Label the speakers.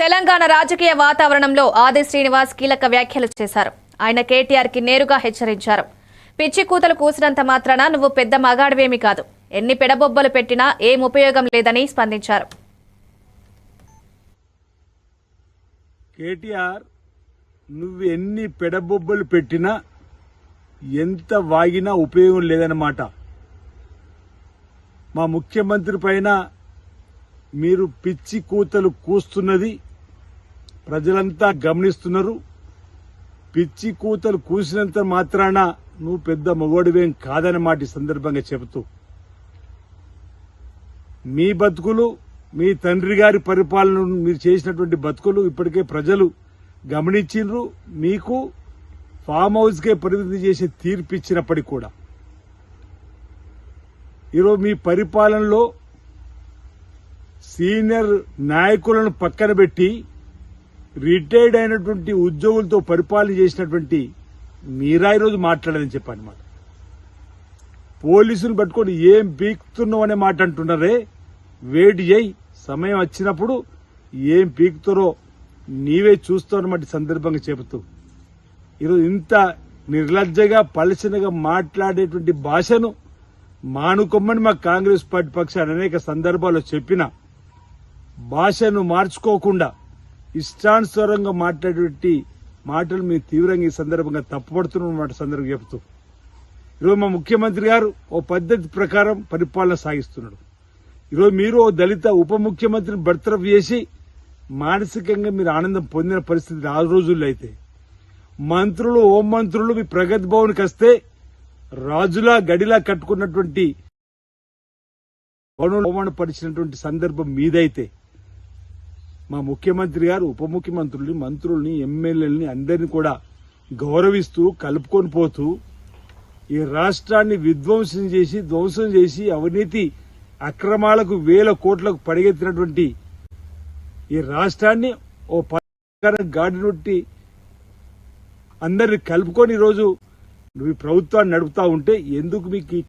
Speaker 1: తెలంగాణ రాజకీయ వాతావరణంలో ఆది శ్రీనివాస్ కీలక వ్యాఖ్యలు చేశారు. ఆయన కేటీఆర్ కి నేరుగా హెచ్చరించారు. పిచ్చి కూతలు కూసినంత మాత్రాన నువ్వు పెద్ద మగాడివేమీ కాదు, ఎన్ని పెడబొబ్బలు పెట్టినా ఏం ఉపయోగం లేదని స్పందించారు.
Speaker 2: కేటీఆర్, నువ్వు ఎన్ని పెడబొబ్బలు పెట్టినా ఎంత వాగినా ఉపయోగం లేదన్నమాట. మా ముఖ్యమంత్రి పైన మీరు పిచ్చి కూతలు కూస్తున్నది ప్రజలంతా గమనిస్తున్నారు. పిచ్చి కూతలు కూసినంత మాత్రాన నువ్వు పెద్ద మగోడివేం కాదన్నమాట ఈ సందర్భంగా చెబుతూ, మీ బతుకులు, మీ తండ్రి గారి పరిపాలన మీరు చేసినటువంటి బతుకులు ఇప్పటికే ప్రజలు గమనించిండ్రు. మీకు ఫామ్ హౌస్ కే పరిమితి చేసి తీర్పిచ్చినప్పటికీ కూడా ఈరోజు మీ పరిపాలనలో సీనియర్ నాయకులను పక్కన పెట్టి రిటైర్డ్ అయినటువంటి ఉద్యోగులతో పరిపాలన చేసినటువంటి మీరా ఈరోజు మాట్లాడదని చెప్పన్నమాట. పోలీసులు పట్టుకొని ఏం పీకుతున్నావు అనే మాట అంటున్నారే, వెయిట్ చేయి, సమయం వచ్చినప్పుడు ఏం పీకుతారో నీవే చూస్తావు అన్నమాట సందర్భంగా చెబుతూ, ఈరోజు ఇంత నిర్లజ్జగా పలచనగా మాట్లాడేటువంటి భాషను మానుకోమని మా కాంగ్రెస్ పార్టీ పక్షాన్ని అనేక సందర్భాల్లో చెప్పిన భాషను మార్చుకోకుండా ఇష్టానుసారంగా మాట్లాడేటువంటి మాటలు మీరు తీవ్రంగా ఈ సందర్భంగా తప్పుపడుతున్నమాట సందర్భంగా చెబుతూ, ఈరోజు మా ముఖ్యమంత్రి గారు ఓ పద్ధతి ప్రకారం పరిపాలన సాగిస్తున్నాడు. ఈరోజు మీరు ఓ దళిత ఉప ముఖ్యమంత్రిని బర్తరఫ్ చేసి మానసికంగా మీరు ఆనందం పొందిన పరిస్థితి ఆ రోజుల్లో అయితే, మంత్రులు, హోంమంత్రులు మీ ప్రగతి భవన్కి వస్తే రాజులా గడిలా కట్టుకున్నటువంటి అవమానపరిచినటువంటి సందర్భం మీదైతే, మా ముఖ్యమంత్రి గారు ఉప ముఖ్యమంత్రుల్ని, మంత్రుల్ని, ఎమ్మెల్యేలని అందరినీ కూడా గౌరవిస్తూ కలుపుకొని పోతూ ఈ రాష్ట్రాన్ని ధ్వంసం చేసి అవినీతి అక్రమాలకు వేల కోట్లకు పడిగెత్తినటువంటి ఈ రాష్ట్రాన్ని ఓ గాడినొట్టి అందరిని కలుపుకొని ఈరోజు నువ్వు ప్రభుత్వాన్ని నడుపుతా ఉంటే ఎందుకు మీకు